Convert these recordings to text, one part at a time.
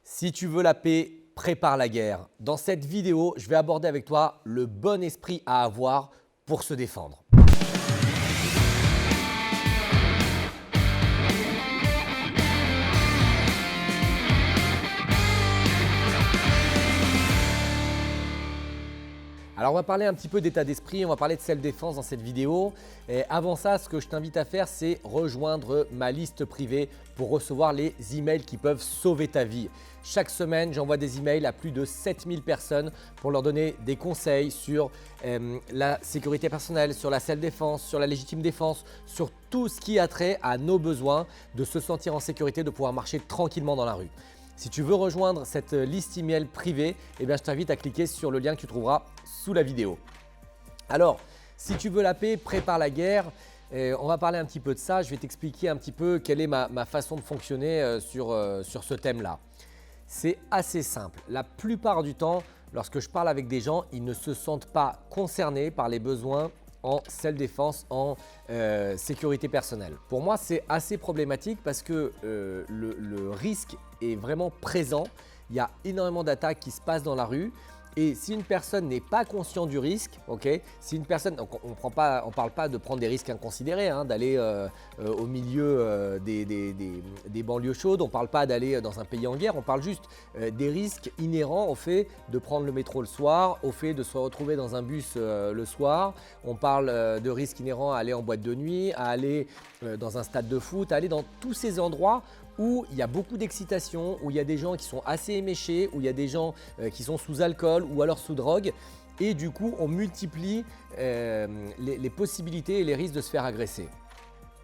Si tu veux la paix, prépare la guerre. Dans cette vidéo, je vais aborder avec toi le bon esprit à avoir pour se défendre. Alors on va parler un petit peu d'état d'esprit, on va parler de self-défense dans cette vidéo. Et avant ça, ce que je t'invite à faire, c'est rejoindre ma liste privée pour recevoir les emails qui peuvent sauver ta vie. Chaque semaine, j'envoie des emails à plus de 7000 personnes pour leur donner des conseils sur la sécurité personnelle, sur la self-défense, sur la légitime défense, sur tout ce qui a trait à nos besoins de se sentir en sécurité, de pouvoir marcher tranquillement dans la rue. Si tu veux rejoindre cette liste email privée, je t'invite à cliquer sur le lien que tu trouveras sous la vidéo. Alors, si tu veux la paix, prépare la guerre. On va parler un petit peu de ça. Je vais t'expliquer un petit peu quelle est ma façon de fonctionner sur ce thème-là. C'est assez simple. La plupart du temps, lorsque je parle avec des gens, ils ne se sentent pas concernés par les besoins en self-défense, en sécurité personnelle. Pour moi, c'est assez problématique parce que le risque est vraiment présent. Il y a énormément d'attaques qui se passent dans la rue. Et si une personne n'est pas conscient du risque, si une personne, donc on ne parle pas de prendre des risques inconsidérés, d'aller au milieu des banlieues chaudes, on ne parle pas d'aller dans un pays en guerre, on parle juste des risques inhérents au fait de prendre le métro le soir, au fait de se retrouver dans un bus le soir. On parle de risques inhérents à aller en boîte de nuit, à aller dans un stade de foot, à aller dans tous ces endroits où il y a beaucoup d'excitation, où il y a des gens qui sont assez éméchés, où il y a des gens qui sont sous alcool ou alors sous drogue. Et du coup, on multiplie les possibilités et les risques de se faire agresser.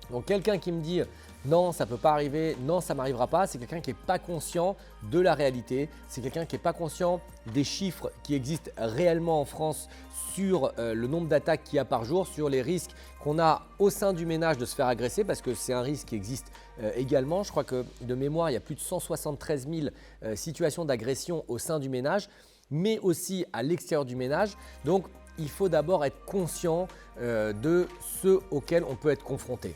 Donc quelqu'un qui me dit non, ça ne peut pas arriver, non, ça ne m'arrivera pas, c'est quelqu'un qui n'est pas conscient de la réalité, c'est quelqu'un qui n'est pas conscient des chiffres qui existent réellement en France sur le nombre d'attaques qu'il y a par jour, sur les risques qu'on a au sein du ménage de se faire agresser, parce que c'est un risque qui existe également. Je crois que de mémoire, il y a plus de 173 000 situations d'agression au sein du ménage, mais aussi à l'extérieur du ménage. Donc, il faut d'abord être conscient de ce auquel on peut être confronté.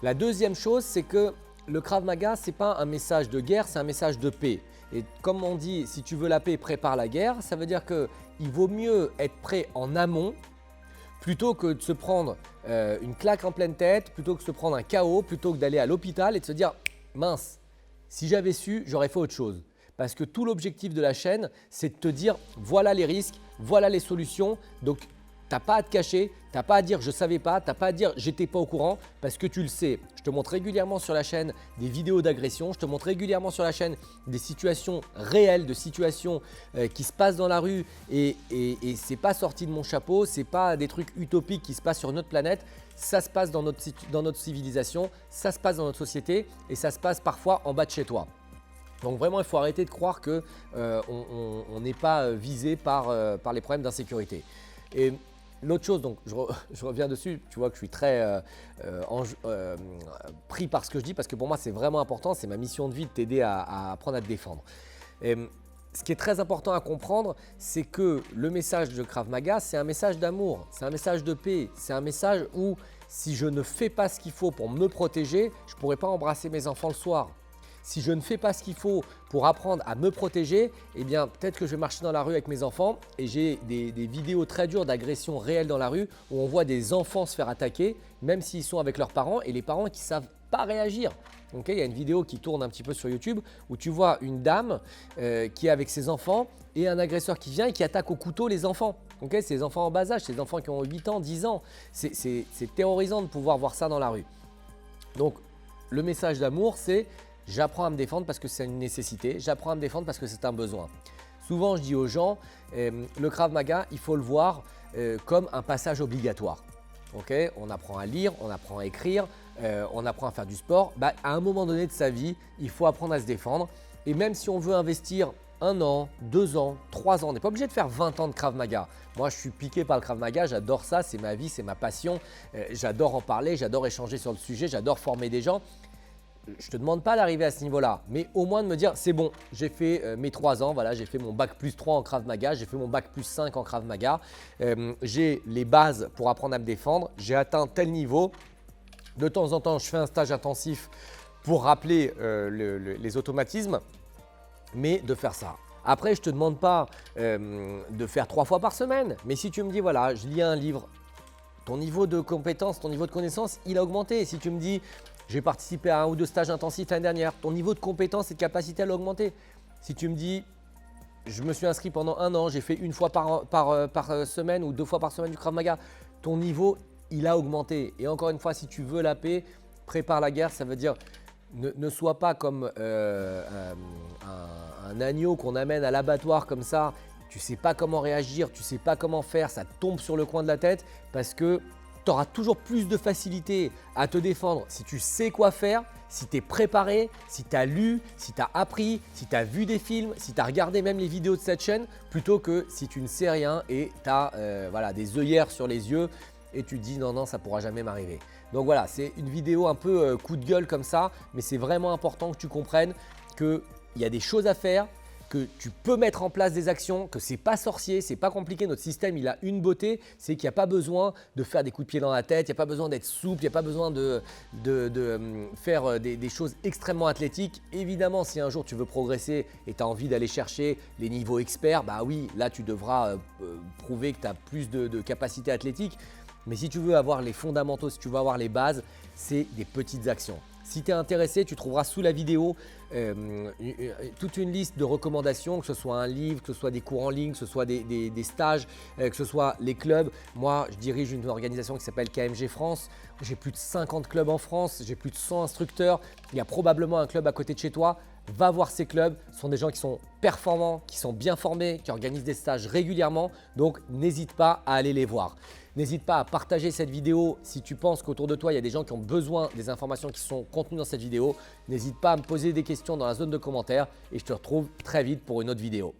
La deuxième chose, c'est que le Krav Maga, ce n'est pas un message de guerre, c'est un message de paix. Et comme on dit, si tu veux la paix, prépare la guerre, ça veut dire qu'il vaut mieux être prêt en amont plutôt que de se prendre une claque en pleine tête, plutôt que de se prendre un KO, plutôt que d'aller à l'hôpital et de se dire « mince, si j'avais su, j'aurais fait autre chose ». Parce que tout l'objectif de la chaîne, c'est de te dire voilà les risques, voilà les solutions. Donc, tu n'as pas à te cacher, tu n'as pas à dire je ne savais pas, tu n'as pas à dire j'étais pas au courant parce que tu le sais. Je te montre régulièrement sur la chaîne des vidéos d'agression, je te montre régulièrement sur la chaîne des situations réelles, de situations qui se passent dans la rue et ce n'est pas sorti de mon chapeau, ce n'est pas des trucs utopiques qui se passent sur notre planète. Ça se passe dans notre civilisation, ça se passe dans notre société et ça se passe parfois en bas de chez toi. Donc vraiment, il faut arrêter de croire qu'on n'est pas visé par les problèmes d'insécurité. Et l'autre chose, donc je reviens dessus, tu vois que je suis très pris par ce que je dis parce que pour moi, c'est vraiment important, c'est ma mission de vie de t'aider à apprendre à te défendre. Et ce qui est très important à comprendre, c'est que le message de Krav Maga, c'est un message d'amour, c'est un message de paix, c'est un message où si je ne fais pas ce qu'il faut pour me protéger, je ne pourrai pas embrasser mes enfants le soir. Si je ne fais pas ce qu'il faut pour apprendre à me protéger, peut-être que je vais marcher dans la rue avec mes enfants et j'ai des vidéos très dures d'agressions réelles dans la rue où on voit des enfants se faire attaquer, même s'ils sont avec leurs parents et les parents qui ne savent pas réagir. Il y a une vidéo qui tourne un petit peu sur YouTube où tu vois une dame qui est avec ses enfants et un agresseur qui vient et qui attaque au couteau les enfants. C'est des enfants en bas âge, c'est des enfants qui ont 8 ans, 10 ans. C'est terrorisant de pouvoir voir ça dans la rue. Donc le message d'amour, c'est j'apprends à me défendre parce que c'est une nécessité, j'apprends à me défendre parce que c'est un besoin. Souvent, je dis aux gens, le Krav Maga, il faut le voir comme un passage obligatoire. On apprend à lire, on apprend à écrire, on apprend à faire du sport. À un moment donné de sa vie, il faut apprendre à se défendre. Et même si on veut investir 1 an, 2 ans, 3 ans, on n'est pas obligé de faire 20 ans de Krav Maga. Moi, je suis piqué par le Krav Maga, j'adore ça, c'est ma vie, c'est ma passion. J'adore en parler, j'adore échanger sur le sujet, j'adore former des gens. Je ne te demande pas d'arriver à ce niveau-là, mais au moins de me dire c'est bon, j'ai fait mes 3 ans, voilà, j'ai fait mon bac plus 3 en Krav Maga, j'ai fait mon bac plus 5 en Krav Maga, j'ai les bases pour apprendre à me défendre, j'ai atteint tel niveau. De temps en temps, je fais un stage intensif pour rappeler les automatismes. mais de faire ça. Après, je ne te demande pas de faire 3 fois par semaine, mais si tu me dis, voilà, je lis un livre, ton niveau de compétence, ton niveau de connaissance, il a augmenté. Si tu me dis, j'ai participé à 1 ou 2 stages intensifs l'année dernière, ton niveau de compétence et de capacité a augmenté. Si tu me dis, je me suis inscrit pendant 1 an, j'ai fait 1 fois par semaine ou 2 fois par semaine du Krav Maga, ton niveau, il a augmenté. Et encore une fois, si tu veux la paix, prépare la guerre, ça veut dire ne sois pas comme un agneau qu'on amène à l'abattoir comme ça. Tu ne sais pas comment réagir, tu ne sais pas comment faire, ça tombe sur le coin de la tête parce que tu auras toujours plus de facilité à te défendre si tu sais quoi faire, si tu es préparé, si tu as lu, si tu as appris, si tu as vu des films, si tu as regardé même les vidéos de cette chaîne, plutôt que si tu ne sais rien et tu as voilà, des œillères sur les yeux et tu te dis non, ça ne pourra jamais m'arriver. Donc voilà, c'est une vidéo un peu coup de gueule comme ça, mais c'est vraiment important que tu comprennes qu'il y a des choses à faire, que tu peux mettre en place des actions, que c'est pas sorcier, c'est pas compliqué. Notre système, il a une beauté, c'est qu'il n'y a pas besoin de faire des coups de pied dans la tête, il n'y a pas besoin d'être souple, il n'y a pas besoin de faire des choses extrêmement athlétiques. Évidemment, si un jour tu veux progresser et tu as envie d'aller chercher les niveaux experts, bah oui, là tu devras prouver que tu as plus de capacité athlétique. Mais si tu veux avoir les fondamentaux, si tu veux avoir les bases, c'est des petites actions. Si tu es intéressé, tu trouveras sous la vidéo toute une liste de recommandations, que ce soit un livre, que ce soit des cours en ligne, que ce soit des stages, que ce soit les clubs. Moi, je dirige une organisation qui s'appelle KMG France. J'ai plus de 50 clubs en France, j'ai plus de 100 instructeurs. Il y a probablement un club à côté de chez toi. Va voir ces clubs, ce sont des gens qui sont performants, qui sont bien formés, qui organisent des stages régulièrement. Donc, n'hésite pas à aller les voir. N'hésite pas à partager cette vidéo si tu penses qu'autour de toi, il y a des gens qui ont besoin des informations qui sont contenues dans cette vidéo. N'hésite pas à me poser des questions dans la zone de commentaires et je te retrouve très vite pour une autre vidéo.